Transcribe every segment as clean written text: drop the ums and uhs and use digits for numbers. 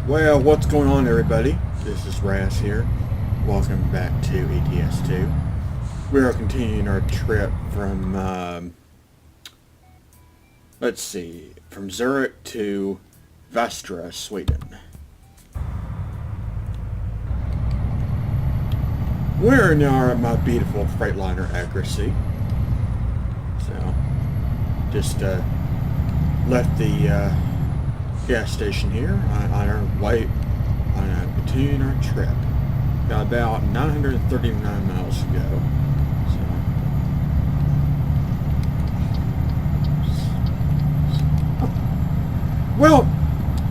Well, what's going on, everybody? This is Raz here. Welcome back to ETS2. We are continuing our trip from, let's see, from Zurich to Västra, Sweden. We're in my beautiful Freightliner Accuracy. So, just left the gas station here on our way on continuing our trip. Got about 939 miles to go. Well,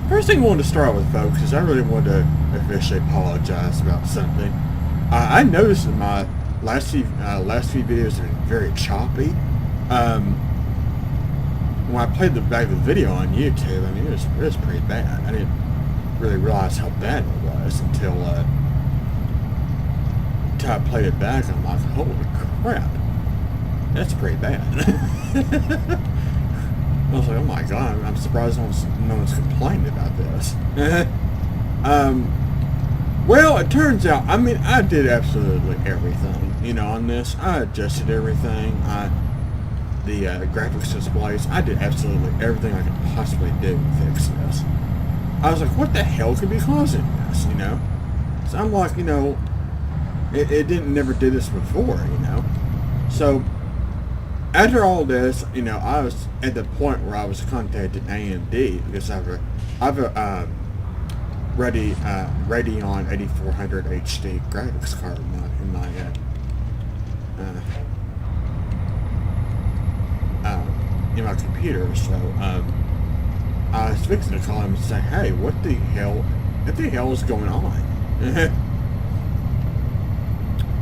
first thing I wanted to start with, folks, is I really wanted to officially apologize about something. I noticed that my last few videos have been very choppy. When I played back of the video on YouTube, I mean, it was pretty bad. I didn't really realize how bad it was until I played it back. I'm like, holy crap, that's pretty bad. I was like, oh my god, I'm surprised no one's complained about this. Well, it turns out, I mean, I did absolutely everything, on this. I adjusted everything. The graphics displays, I did absolutely everything I could possibly do to fix this. I was like, what the hell could be causing this, So I'm like, it didn't never did this before, So after all this, I was at the point where I was contacting AMD because I have a Radeon 8400 HD graphics card in my computer. So I was fixing to call him and say, hey, what the hell is going on?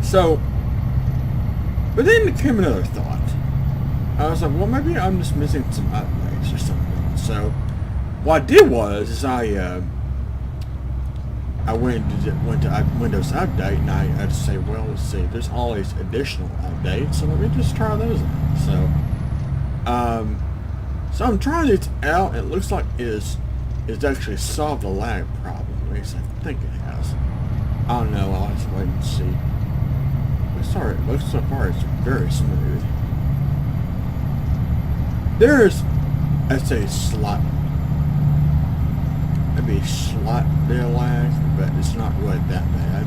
So, but then there came another thought. I was like, well, maybe I'm just missing some updates or something. So what I did was I went to Windows Update, and I had to say, well, let's see, there's all these additional updates, so let me just try those out. So I'm trying it out. It looks like it's actually solved the lag problem. At least I think it has. I don't know. I'll have to wait and see. But sorry, it looks so far it's very smooth. There's, I'd say, maybe a slight bit of lag, but it's not really that bad.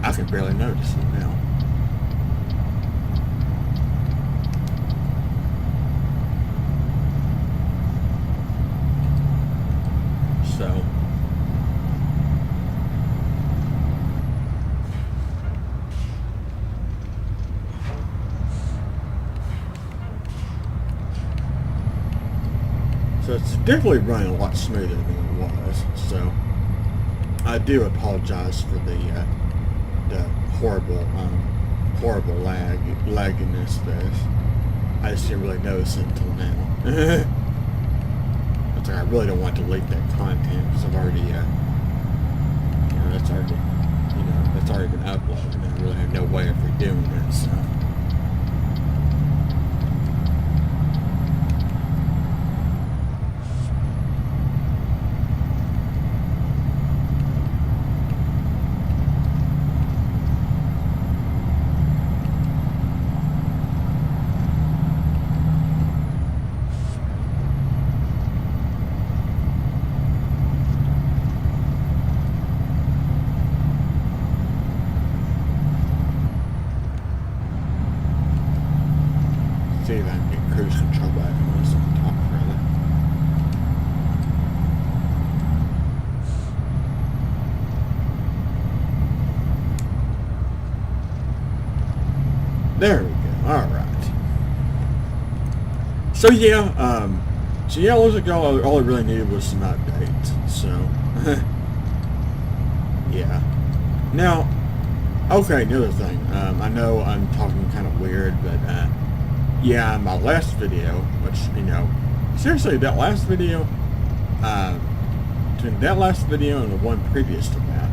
I can barely notice it now. So it's definitely running a lot smoother than it was. So I do apologize for the horrible lagginess there. I just didn't really notice it until now. It's like I really don't want to delete that content because I've already, that's already been uploaded, and I really have no way of redoing it. So. See if I can get cruise control back on this on top further. There we go. Alright. So yeah, it looks like all I really needed was some updates. So yeah. Now, okay, another thing. I know I'm talking kind of weird, but yeah, my last video, which, seriously, that last video, between that last video and the one previous to that,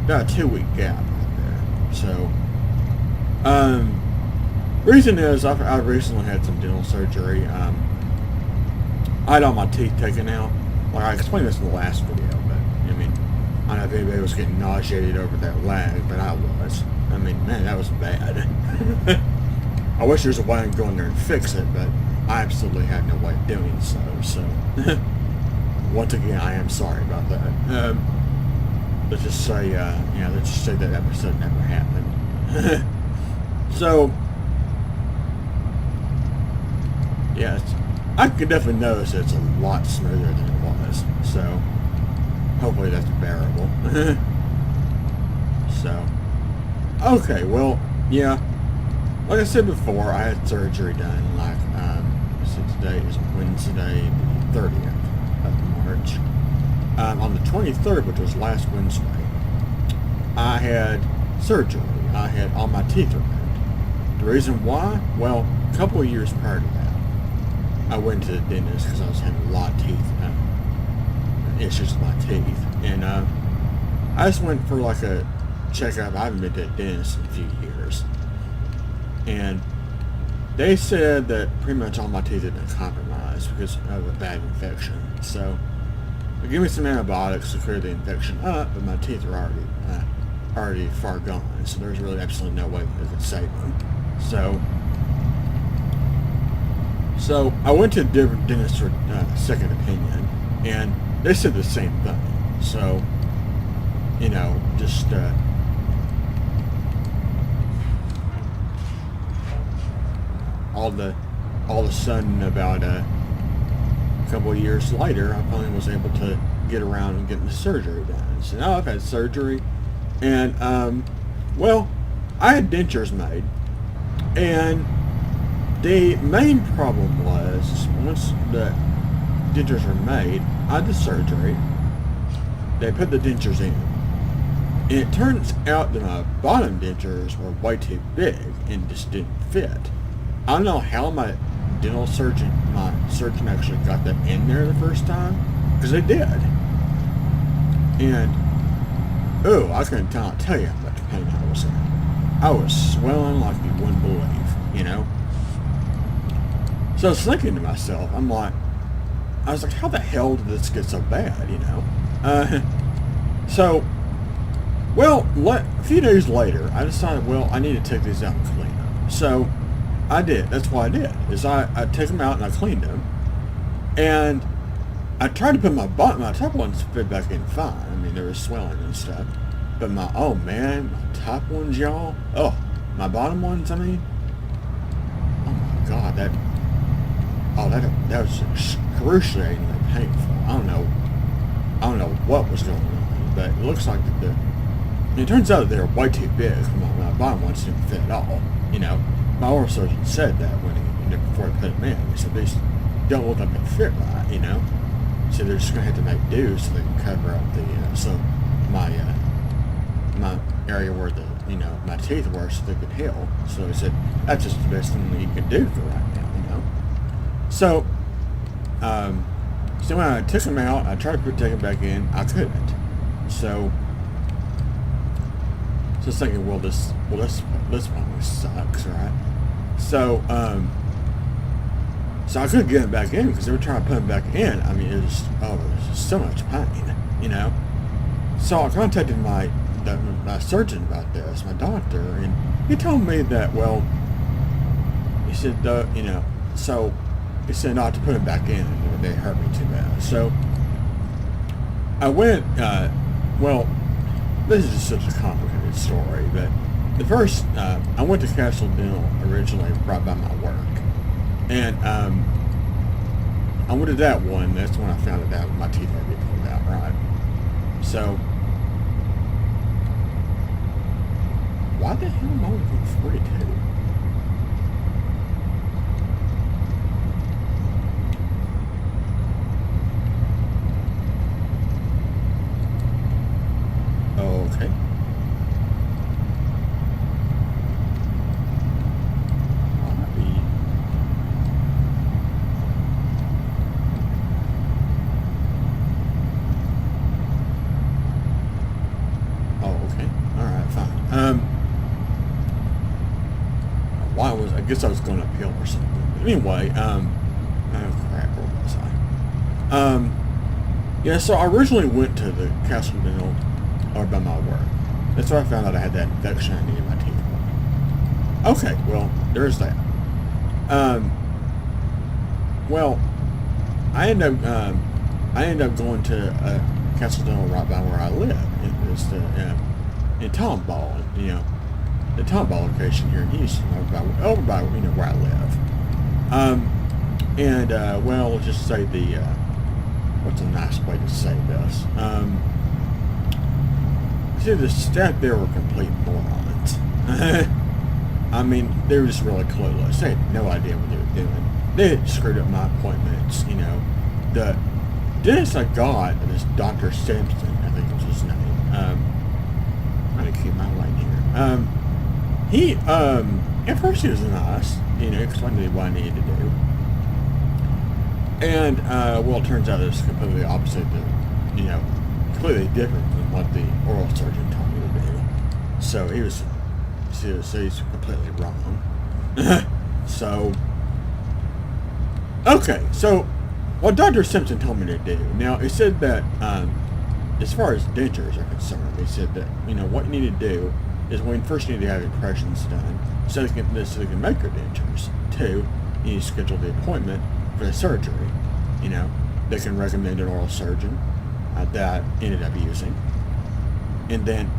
about a 2-week gap right there. So, reason is I've recently had some dental surgery. I had all my teeth taken out. Like I explained this in the last video, but I mean, I don't know if anybody was getting nauseated over that lag, but I was. I mean, man, that was bad. I wish there was a way I could go in there and fix it, but I absolutely had no way of doing so. So, once again, I am sorry about that. Let's just say, let's just say that episode never happened. So, yeah, I could definitely notice it's a lot smoother than it was. So, hopefully that's bearable. So, okay, well, yeah. Like I said before, I had surgery done, today is Wednesday, the 30th of March. On the 23rd, which was last Wednesday, I had surgery. I had all my teeth removed. The reason why? Well, a couple of years prior to that, I went to the dentist because I was having a lot of teeth issues with my teeth. And I just went for like a checkup. I haven't been to a dentist in a few years. And they said that pretty much all my teeth had been compromised because of a bad infection. So they gave me some antibiotics to clear the infection up, but my teeth are already far gone. So there's really absolutely no way they could save them. So I went to a different dentist for second opinion, and they said the same thing. So, just all of a sudden, about a couple of years later, I finally was able to get around and getting the surgery done. So now I've had surgery, and I had dentures made, and the main problem was once the dentures were made, I had the surgery. They put the dentures in, and it turns out that my bottom dentures were way too big and just didn't fit. I don't know how my surgeon actually got that in there the first time, because they did. And, I couldn't tell you how much pain I was in. I was swelling like you wouldn't believe, So I was thinking to myself, I was like, how the hell did this get so bad, a few days later, I decided, I need to take these out and clean them. So I did. That's what I did. I took them out and I cleaned them, and I tried to put my top ones fit back in fine. I mean, there was swelling and stuff, but my top ones, y'all. Oh, my bottom ones. I mean, oh my God, that was excruciatingly painful. I don't know what was going on, but it looks like it turns out that they're way too big. My bottom ones didn't fit at all. My oral surgeon said that before he put them in. He said these don't look like they fit right. So they're just gonna have to make do so they can cover up my area where my teeth were, so they could heal. So he said that's just the best thing that you can do for right now. So when I took them out, I tried to take them back in. I couldn't. So I was thinking, this one sucks, right? So I couldn't get them back in because they were trying to put them back in. I mean, it was just so much pain, So I contacted my surgeon about this, my doctor, and he told me that, he said, so he said not to put them back in, and they hurt me too bad. So I went, this is just such a complicated story, but the first, I went to Castle Dental originally right by my work, and I went to that one. That's when I found out my teeth had to be pulled out, right? So, why the hell am I only getting 42? Okay. I guess I was going uphill or something. But anyway, oh crap, where was I? Yeah, so I originally went to the Castle Dental or by my work. That's where I found out I had that infection I needed my teeth for. Okay, well, there's that. Well, I ended up going to Castle Dental right by where I live. It's in Tomball, the Tomball location here in Houston, over by where I live. Well, let's just say what's a nice way to say this? See, the staff there were complete morons. I mean, they were just really clueless. They had no idea what they were doing. They had screwed up my appointments, The dentist I got, this Dr. Simpson, I think was his name. I'm trying to keep my light here. He, at first he was nice, explained to me what I needed to do. And, well, it turns out it's completely opposite completely different than what the oral surgeon told me to do. So he's completely wrong. So, okay, so what Dr. Simpson told me to do, now he said that, as far as dentures are concerned, he said that, what you need to do is first you need to have impressions done so they can make your dentures. 2, you need to schedule the appointment for the surgery. They can recommend an oral surgeon that I ended up using. And then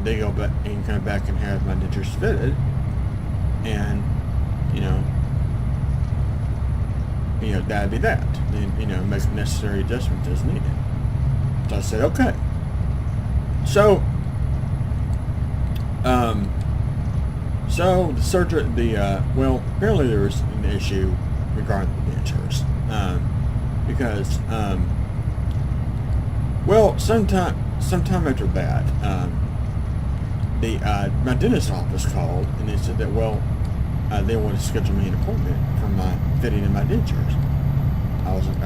they go back and come back and have my dentures fitted. And, that'd be that. Then, make necessary adjustments as needed. So I said, okay. So, the surgery, apparently there was an issue regarding the dentures. Because, sometime after that, my dentist office called and they said that, they wanted to schedule me an appointment for my fitting in my dentures. I was like,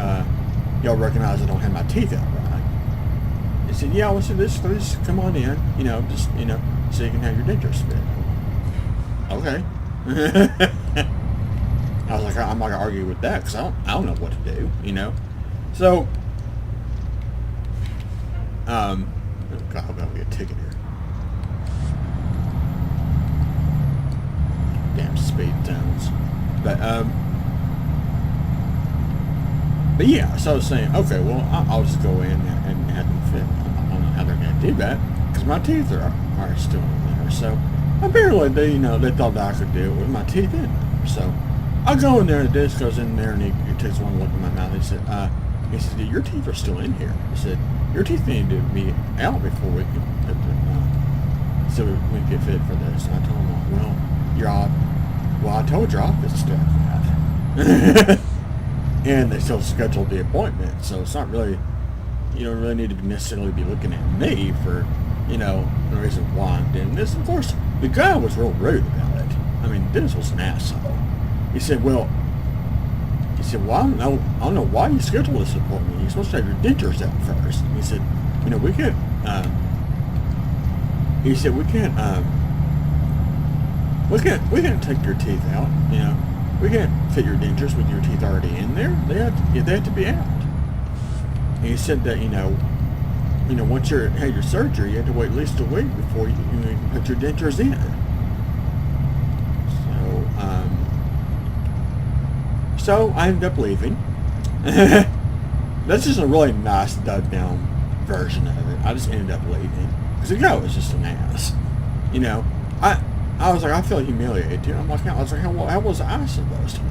y'all recognize I don't have my teeth out right? They said, yeah, well, so just come on in, so you can have your dentures fit. Okay. I was like, I'm not gonna argue with that because I don't know what to do, So, God, I'm gonna get a ticket here. Damn speed zones. But yeah, so I was saying, okay, well, I'll just go in and have them fit. I don't know how they're gonna do that because my teeth are still in there. So apparently they thought that I could do it with my teeth in there. So I go in there and the dentist goes in there and he takes one look at my mouth. He said, your teeth are still in here. He said, your teeth need to be out before we can put them, so we can get fit for this. And I told him, well, I told your office staff that. And they still scheduled the appointment, so it's not really, you don't really need to necessarily be looking at me for, the reason why I'm doing this. Of course, the guy was real rude about it. I mean, Dennis was an asshole. He said, well, I don't know why you scheduled this appointment. You're supposed to have your dentures out first. And he said, we can't, we can't take your teeth out, we can't fit your dentures with your teeth already in there. They have to be out. And he said that, once you had your surgery, you had to wait at least a week before you can put your dentures in. So I ended up leaving. That's just a really nice dubbed down version of it. I just ended up leaving because the guy was just an ass. I was like, I feel humiliated too. How was I supposed to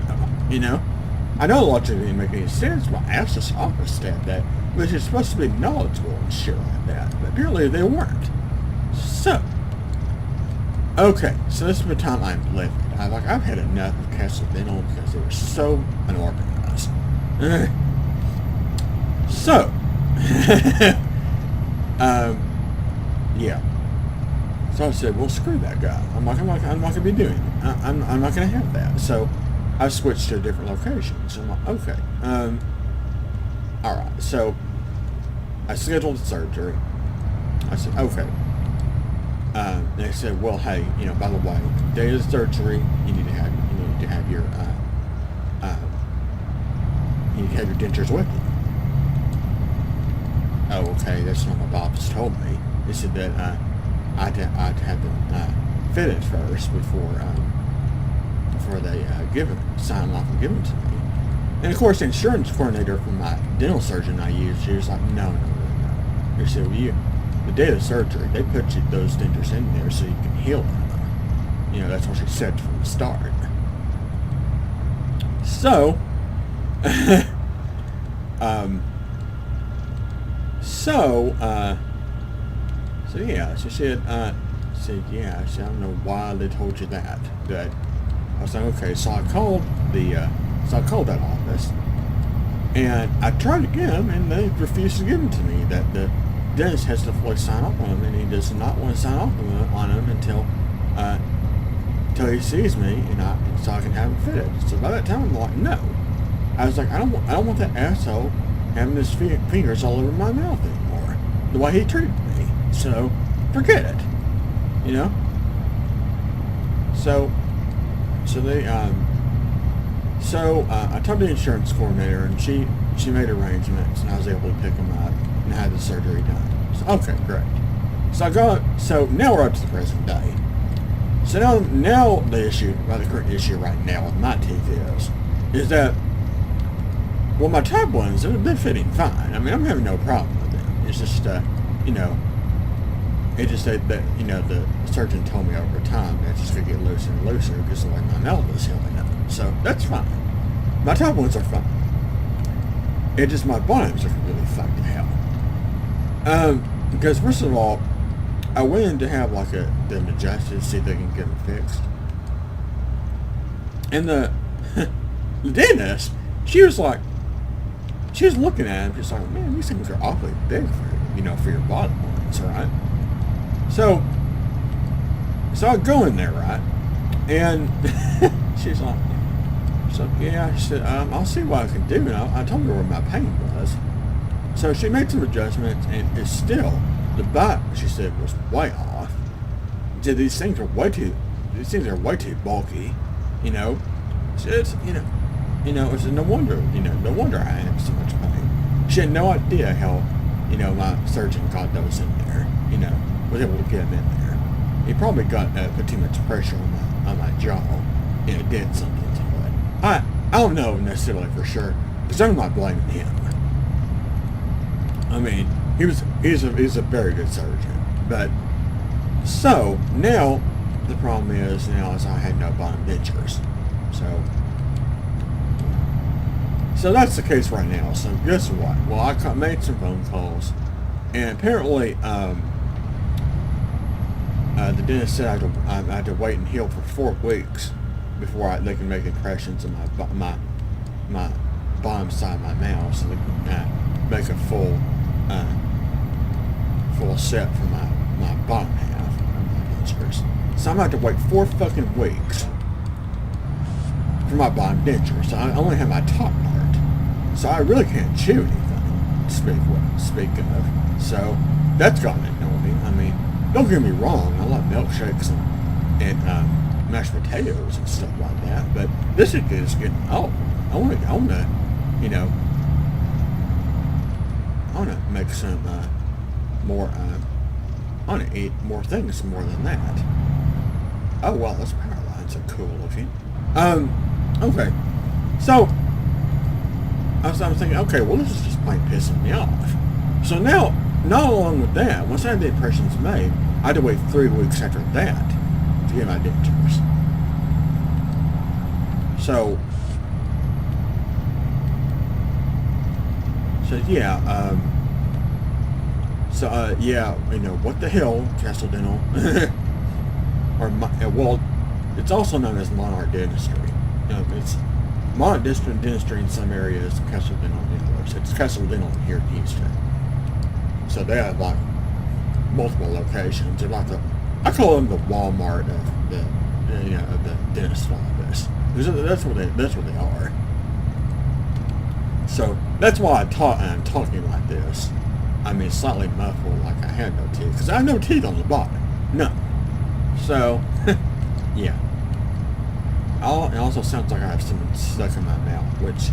know? I know logic didn't make any sense. Well, I asked this office staff that, but they're supposed to be knowledgeable and shit like that. But apparently they weren't. So, okay, so this is the time I'm living. I've had enough of Castle Dental because they were so unorganized. So, yeah. So I said, well, screw that guy. I'm not gonna be doing it. I'm not gonna have that. So I switched to a different location. So I'm like, okay. All right. So I scheduled the surgery. I said, okay. They said, well, hey, by the way, the day of the surgery, you need to have your dentures with you. oh, okay, that's not what Bob's told me. He said that I'd have to fit it first before they sign off and give it to me. And of course, the insurance coordinator from my dental surgeon I used, she was like, no. He said, well, the day of surgery, they put those dentures in there so you can heal them. You know, that's what she said from the start. So, so yeah, she said, yeah, I don't know why they told you that. But I was like, okay, so I called that office, and I tried again, and they refused to give them to me. That the dentist has to fully sign off on them, and he does not want to sign off on them until he sees me, and so I can have them fitted. So by that time, I'm like, no. I was like, I don't want that asshole having his fingers all over my mouth anymore. The way he treated me. So forget it. You know. So I talked to the insurance coordinator, and she made arrangements, and I was able to pick him up and have the surgery done. So, okay, great. So now we're up to the present day. So now the current issue right now with my teeth is that, well, my top ones, they're fitting fine. I mean, I'm having no problem with them. It's just, it just that the surgeon told me over time that it's just gonna get looser and looser because the way my mouth is healing up. So that's fine. My top ones are fine. It just my bottoms are really fucked to hell. Because first of all, I went in to have like them adjusted, see if they can get them fixed. And the dentist, she was looking at him, just like, man, these things are awfully big for your bottom ones, right? So I go in there, right? And she's like, yeah, she said, I'll see what I can do. And I told her where my pain was. So she made some adjustments, and it's still, the bite, she said, was way off. She said, these things are way too bulky, you know. It's it's no wonder I had so much pain. She had no idea how, my surgeon got those in there, was able to get them in there. He probably put too much pressure on my jaw, and it did something to it. I don't know necessarily for sure, because I'm not blaming him. I mean, he's a very good surgeon, but so now the problem is I had no bottom dentures, so that's the case right now. So guess what? Well, I made some phone calls, and apparently the dentist said I had to wait and heal for 4 weeks before they can make impressions of my bottom side of my mouth, so they can make a full set for my bottom half of my dentures. So I'm going to have to wait 4 fucking weeks for my bottom denture. So I only have my top part. So I really can't chew anything to speak of. So that's gotten annoying. I mean, don't get me wrong, I like milkshakes and mashed potatoes and stuff like that, but this is just getting old. I want to make some more. I want to eat more things more than that. Oh wow, those power lines are cool looking. Okay, so I was thinking, okay, well, this is just plain pissing me off. So now, not along with that, once I had the impressions made, I had to wait 3 weeks after that to get my dentures. So yeah, what the hell, Castle Dental, or it's also known as Monarch Dentistry. It's Monarch Dentistry in some areas, Castle Dental in others. It's Castle Dental here in Houston. So they have like multiple locations. They're like I call them the Walmart of the dentist office. That's what they are. So that's why I'm talking like this. I mean, slightly muffled, like I had no teeth, because I have no teeth on the bottom. No. So, yeah. It also sounds like I have something stuck in my mouth, which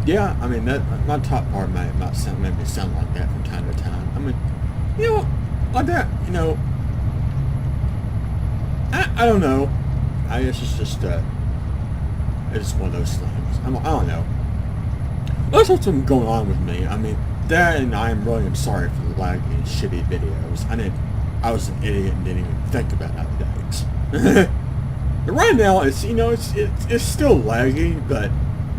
Yeah, I mean that my top part might sound make me sound like that from time to time. I mean, you know, like that. You know, I don't know. I guess it's one of those things. I don't know. That's what's been going on with me. I mean, that and I am sorry for the laggy and shitty videos. I was an idiot and didn't even think about updates. But right now, it's still laggy, but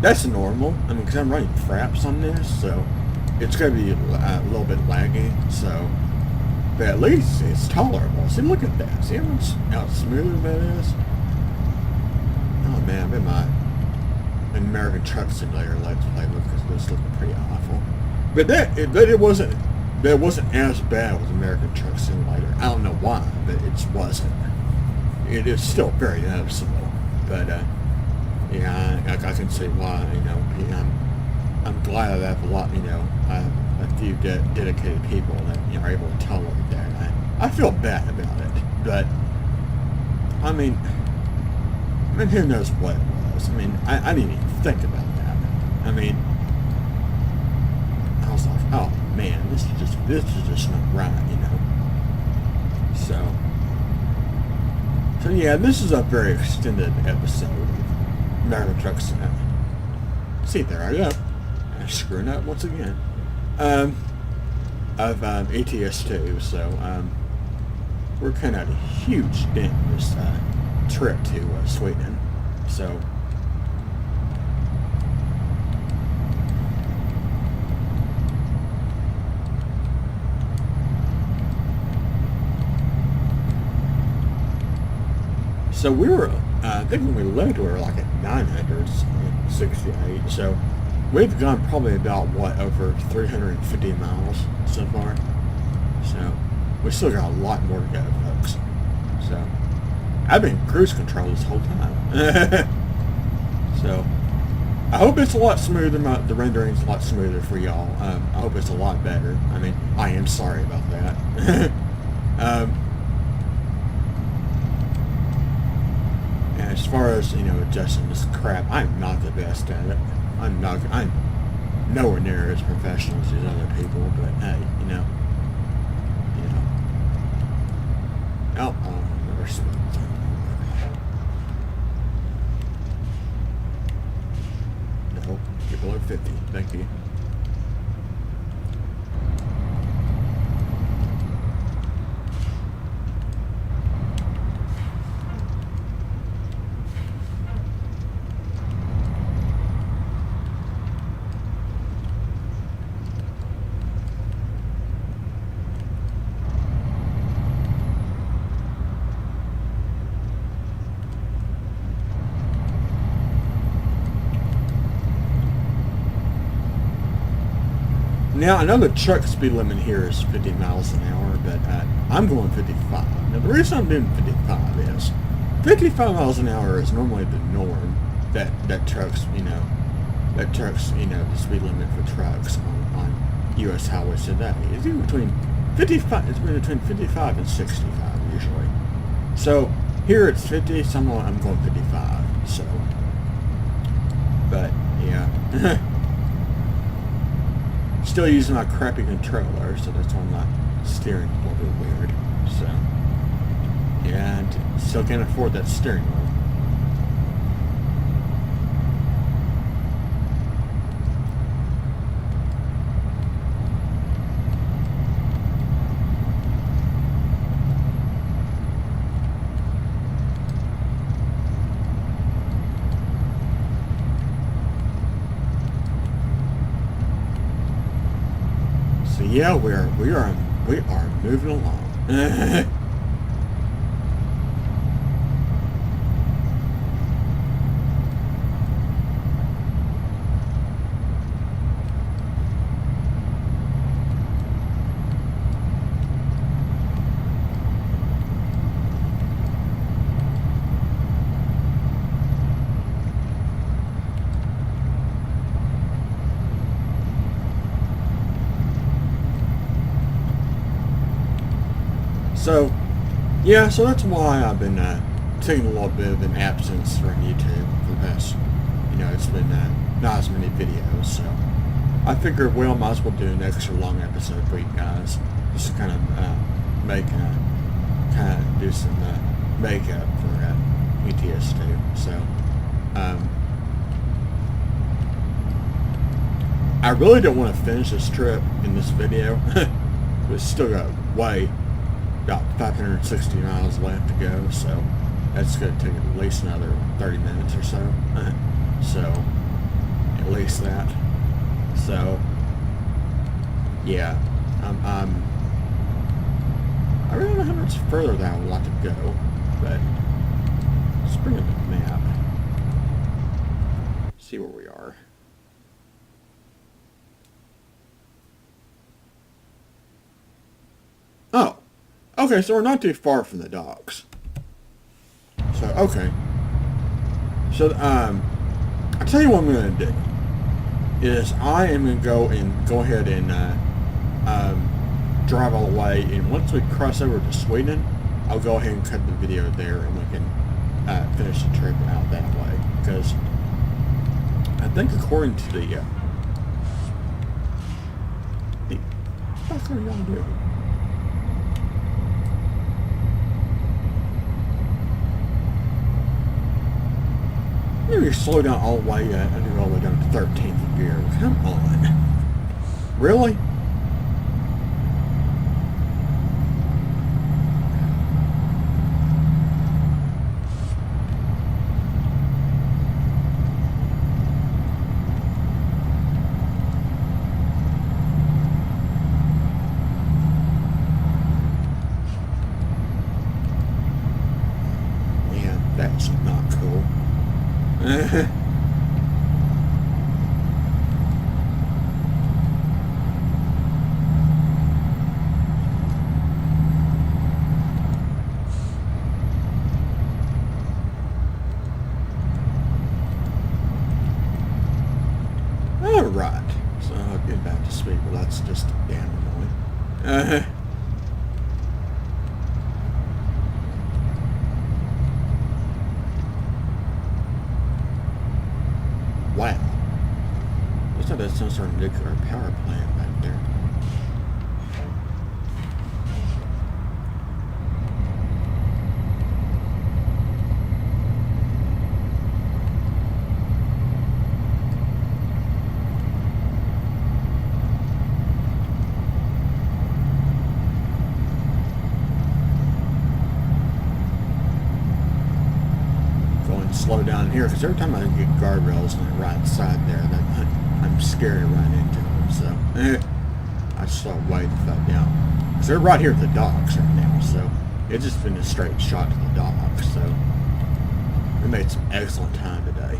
that's normal. I mean, because I'm running fraps on this, so it's gonna be a little bit laggy. So, but at least it's tolerable. See, look at that. See how smooth that is. Oh man, I'm in my American Truck Simulator Let's Play because this looking pretty awful. But it wasn't as bad as American Truck Simulator. I don't know why, but it wasn't. It is still very noticeable. But yeah, I can see why. You know, I'm glad I have a lot. You know, I have a few dedicated people that are able to tolerate that. I feel bad about it, but I mean, who knows what it was? I mean, I didn't even think about that. I mean, I was like, oh man, this is just not right, you know. So yeah, this is a very extended episode of American Truck Simulator. See, there I go. I'm screwing up once again. Of ETS2, so we're kind of a huge dent in this trip to Sweden. So we were, I think when we left we were like at 968, so we've gone probably about, what, over 350 miles so far. So we still got a lot more to go, folks. So I've been cruise control this whole time. So I hope it's a lot smoother. The rendering's a lot smoother for y'all. I hope it's a lot better. I mean, I am sorry about that. And as far as, adjusting this crap, I'm not the best at it. I'm nowhere near as professional as these other people, but hey, I'll never speak. No, you're below 50. Thank you. Now, I know the truck speed limit here is 50 miles an hour, but I'm going 55. Now, the reason I'm doing 55 is 55 miles an hour is normally the norm that trucks, the speed limit for trucks on U.S. highways today. It's between 55 and 65 usually. So here it's 50, so I'm going 55. So, but yeah. Still using my crappy controller, so that's why my steering a little bit weird. So, yeah, and still can't afford that steering wheel. So yeah, we are moving along. So, yeah, so that's why I've been taking a little bit of an absence from YouTube for the past, it's been not as many videos. So I figured, well, might as well do an extra long episode for you guys, just to kind of do some makeup for ETS2. So I really don't want to finish this trip in this video. But still got about 560 miles left to go, so that's going to take at least another 30 minutes or so. So, at least that. So, yeah, I really don't know how much further that I would like to go, but let's bring up the map. See where we are. Oh, okay, so we're not too far from the docks. So, okay. So, I'll tell you what I'm going to do. Is I am going to go ahead and drive all the way, and once we cross over to Sweden, I'll go ahead and cut the video there, and we can finish the trip out that way. Because I think according to the what are y'all doing? Maybe slow down all the way, all the way down to 13th gear. Come on. Really? Yeah, that's not cool. Alright, so I'll get back to speed, but that's just damn annoying. Wow. Looks like there's some sort of nuclear power plant back there. Slow down here, because every time I get guardrails on the right side there, that I'm scared to run into them. So I slow way the fuck down, because they're right here at the docks right now. So it's just been a straight shot to the docks. So we made some excellent time today.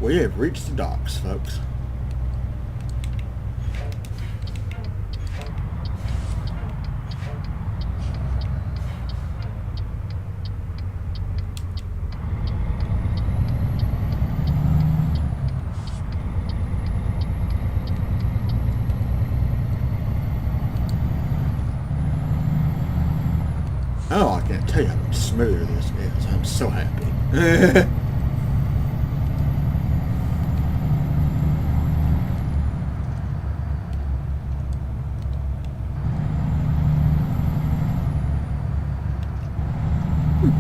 We have reached the docks, folks. Oh, I can't tell you how much smoother this is. I'm so happy.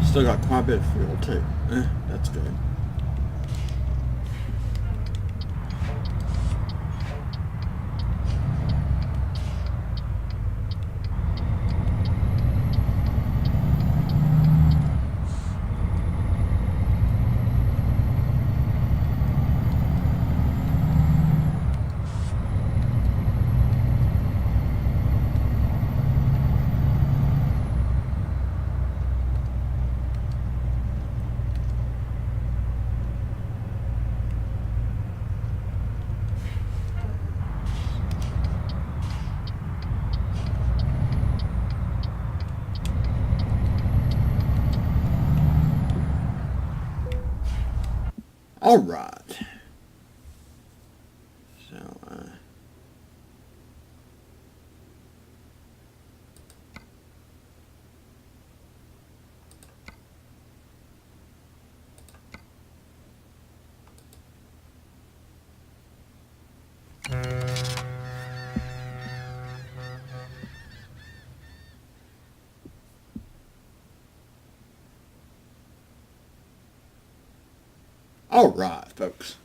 Still got quite a bit of fuel too. That's good. All right. So, all right, folks.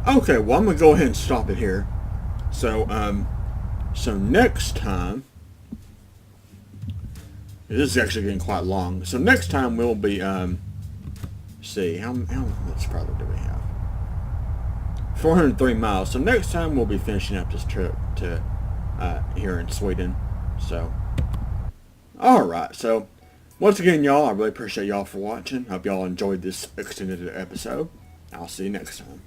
Okay, well, I'm gonna go ahead and stop it here. So, so next time, this is actually getting quite long. So next time we'll be, see, how much product do we have? 403 miles. So next time we'll be finishing up this trip to, here in Sweden. So, alright, so, once again, y'all, I really appreciate y'all for watching. Hope y'all enjoyed this extended episode. I'll see you next time.